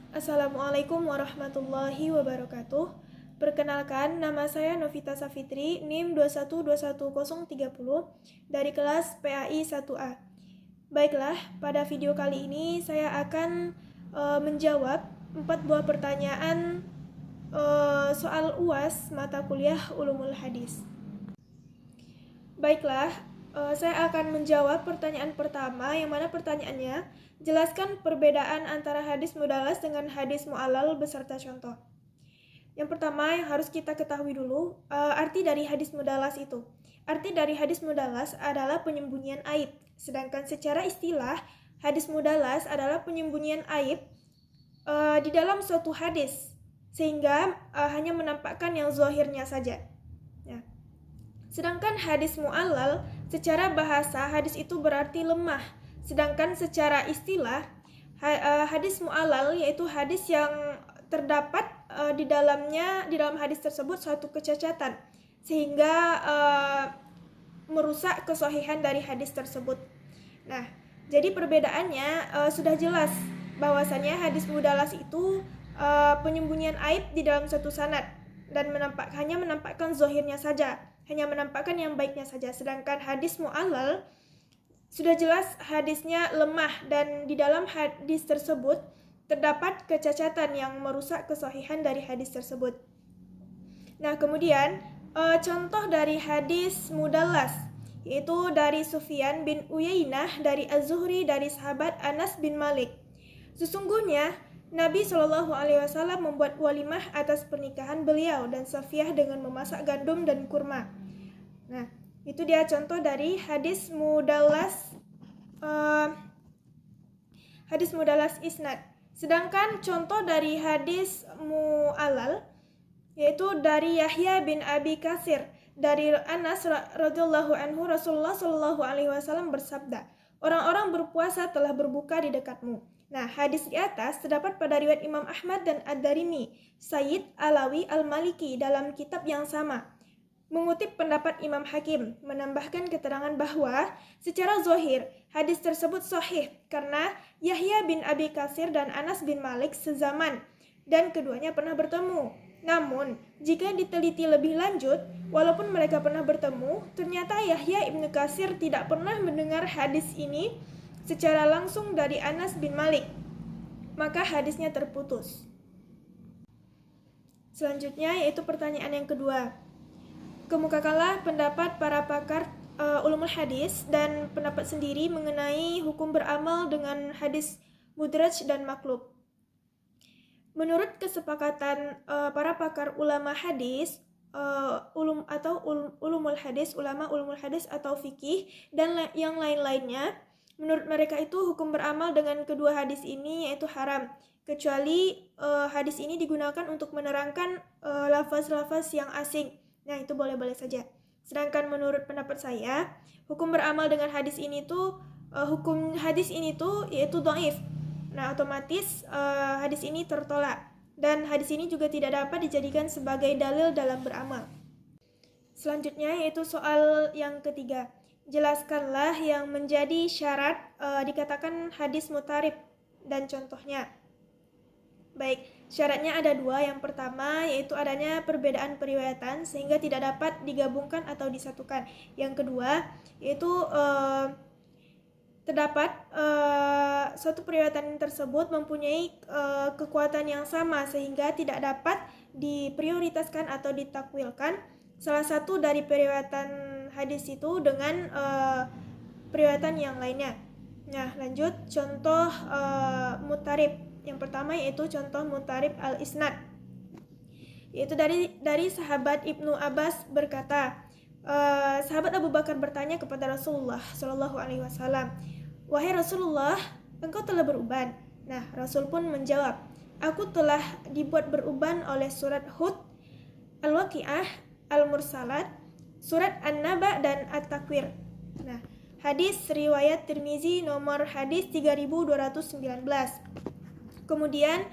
Assalamualaikum warahmatullahi wabarakatuh. Perkenalkan, nama saya Novita Safitri, NIM 2121030 dari kelas PAI 1A. Baiklah, pada video kali ini saya akan menjawab 4 buah pertanyaan soal UAS mata kuliah Ulumul Hadis. Baiklah, saya akan menjawab pertanyaan pertama, yang mana pertanyaannya, jelaskan perbedaan antara hadis mudalas dengan hadis mu'allal beserta contoh. Yang pertama yang harus kita ketahui dulu, arti dari hadis mudalas itu. Arti dari hadis mudalas adalah penyembunyian aib, sedangkan secara istilah, hadis mudalas adalah penyembunyian aib di dalam suatu hadis, sehingga hanya menampakkan yang zahirnya saja. Ya. Sedangkan hadis mu'allal, secara bahasa hadis itu berarti lemah. Sedangkan secara istilah, hadis mu'allal yaitu hadis yang terdapat di dalam hadis tersebut suatu kecacatan, sehingga merusak kesahihan dari hadis tersebut. Nah, jadi perbedaannya sudah jelas bahwasannya hadis mudalas itu penyembunyian aib di dalam suatu sanad dan hanya menampakkan zahirnya saja, hanya menampakkan yang baiknya saja. Sedangkan hadis mu'allal sudah jelas hadisnya lemah dan di dalam hadis tersebut terdapat kecacatan yang merusak kesahihan dari hadis tersebut. Nah, kemudian contoh dari hadis mudalas yaitu dari Sufyan bin Uyainah dari Az-Zuhri dari sahabat Anas bin Malik. Sesungguhnya Nabi SAW membuat walimah atas pernikahan beliau dan Safiyah dengan memasak gandum dan kurma. Nah, itu dia contoh dari hadis mudalas isnad. Sedangkan contoh dari hadis mu'allal yaitu dari Yahya bin Abi Katsir dari Anas radhiyallahu anhu, Rasulullah SAW bersabda, orang-orang berpuasa telah berbuka di dekatmu. Nah, hadis di atas terdapat pada riwayat Imam Ahmad dan Ad-Darimi, Sayyid Alawi Al-Maliki dalam kitab yang sama. Mengutip pendapat Imam Hakim, menambahkan keterangan bahwa secara zahir hadis tersebut sahih karena Yahya bin Abi Katsir dan Anas bin Malik sezaman dan keduanya pernah bertemu. Namun, jika diteliti lebih lanjut, walaupun mereka pernah bertemu, ternyata Yahya ibn Katsir tidak pernah mendengar hadis ini secara langsung dari Anas bin Malik, maka hadisnya terputus. Selanjutnya yaitu pertanyaan yang kedua. Kemukakanlah pendapat para pakar ulumul hadis dan pendapat sendiri mengenai hukum beramal dengan hadis mudraj dan maklub. Menurut kesepakatan para pakar ulama hadis, ulumul hadis, ulama ulumul hadis atau fikih dan yang lain-lainnya, menurut mereka itu hukum beramal dengan kedua hadis ini yaitu haram, kecuali hadis ini digunakan untuk menerangkan lafaz-lafaz yang asing. Nah, itu boleh-boleh saja. Sedangkan menurut pendapat saya, hukum beramal dengan hadis ini tuh hukum hadis ini tuh yaitu dhaif. Nah, otomatis hadis ini tertolak dan hadis ini juga tidak dapat dijadikan sebagai dalil dalam beramal. Selanjutnya yaitu soal yang ketiga. Jelaskanlah yang menjadi syarat dikatakan hadis mutarib dan contohnya. Baik, syaratnya ada dua. Yang pertama yaitu adanya perbedaan periwayatan sehingga tidak dapat digabungkan atau disatukan. Yang kedua yaitu terdapat suatu periwayatan tersebut mempunyai kekuatan yang sama sehingga tidak dapat diprioritaskan atau ditakwilkan salah satu dari periwayatan hadis itu dengan periwayatan yang lainnya. Nah, lanjut contoh mutarib. Yang pertama yaitu contoh mutarib al-isnad, yaitu dari sahabat Ibnu Abbas berkata, sahabat Abu Bakar bertanya kepada Rasulullah SAW, wahai Rasulullah, engkau telah beruban? Nah, Rasul pun menjawab, aku telah dibuat beruban oleh surat Hud, Al-Waqi'ah, Al-Mursalat, surat An-Naba dan At-Takwir. Nah, hadis riwayat Tirmizi nomor hadis 3219. Kemudian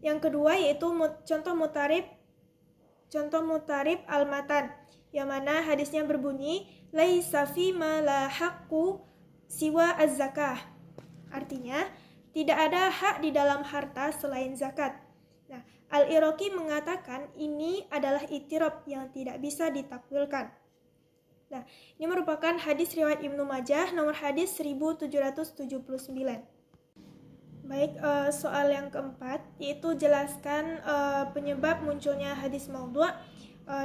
yang kedua yaitu contoh mutarib al-matan, yang mana hadisnya berbunyi laisa fi ma la haqqu siwa az-zakah. Artinya, tidak ada hak di dalam harta selain zakat. Nah, Al-Iraqi mengatakan ini adalah itirab yang tidak bisa ditakwilkan. Nah, ini merupakan hadis riwayat Ibnu Majah nomor hadis 1779. Baik, soal yang keempat yaitu jelaskan penyebab munculnya hadis maudhu'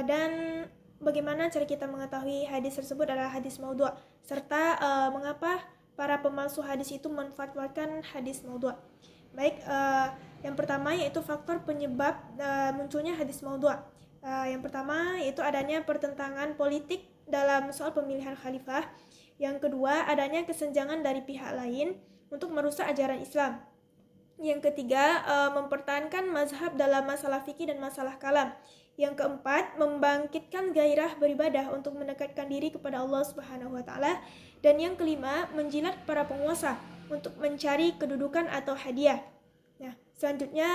dan bagaimana cara kita mengetahui hadis tersebut adalah hadis maudhu' serta mengapa para pemalsu hadis itu menfatwakan hadis maudhu'. Baik, yang pertama yaitu faktor penyebab munculnya hadis maudhu'. Yang pertama yaitu adanya pertentangan politik dalam soal pemilihan khalifah. Yang kedua, adanya kesenjangan dari pihak lain untuk merusak ajaran Islam. Yang ketiga, mempertahankan mazhab dalam masalah fikih dan masalah kalam. Yang keempat, membangkitkan gairah beribadah untuk mendekatkan diri kepada Allah Subhanahu wa taala. Dan yang kelima, menjilat para penguasa untuk mencari kedudukan atau hadiah. Nah, selanjutnya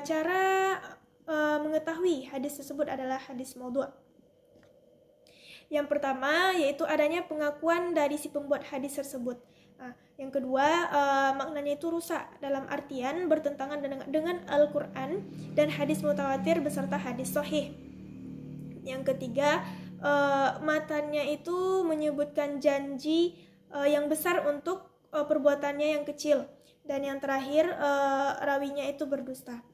cara mengetahui hadis tersebut adalah hadis maudhu'. Yang pertama yaitu adanya pengakuan dari si pembuat hadis tersebut. Nah, yang kedua, maknanya itu rusak dalam artian bertentangan dengan Al-Quran dan hadis mutawatir beserta hadis sahih. Yang ketiga, matanya itu menyebutkan janji yang besar untuk perbuatannya yang kecil. Dan yang terakhir, rawinya itu berdusta.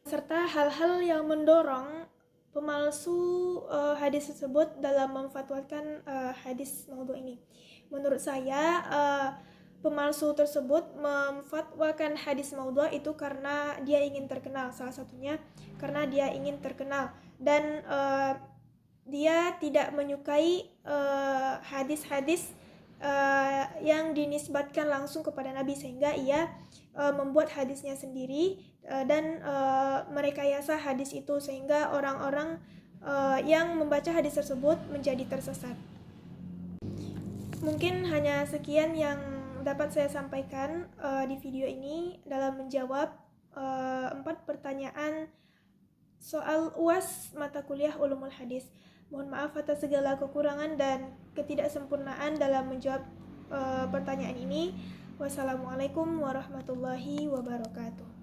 Serta hal-hal yang mendorong pemalsu hadis tersebut dalam memfatwakan hadis maudhu' ini. Menurut saya, pemalsu tersebut memfatwakan hadis maudhu' itu karena dia ingin terkenal. Salah satunya karena dia ingin terkenal dan dia tidak menyukai hadis-hadis yang dinisbatkan langsung kepada Nabi, sehingga ia membuat hadisnya sendiri dan merekayasa hadis itu sehingga orang-orang yang membaca hadis tersebut menjadi tersesat. Mungkin hanya sekian yang dapat saya sampaikan di video ini dalam menjawab 4 pertanyaan soal UAS mata kuliah Ulumul Hadis. Mohon maaf atas segala kekurangan dan ketidaksempurnaan dalam menjawab pertanyaan ini. Wassalamualaikum warahmatullahi wabarakatuh.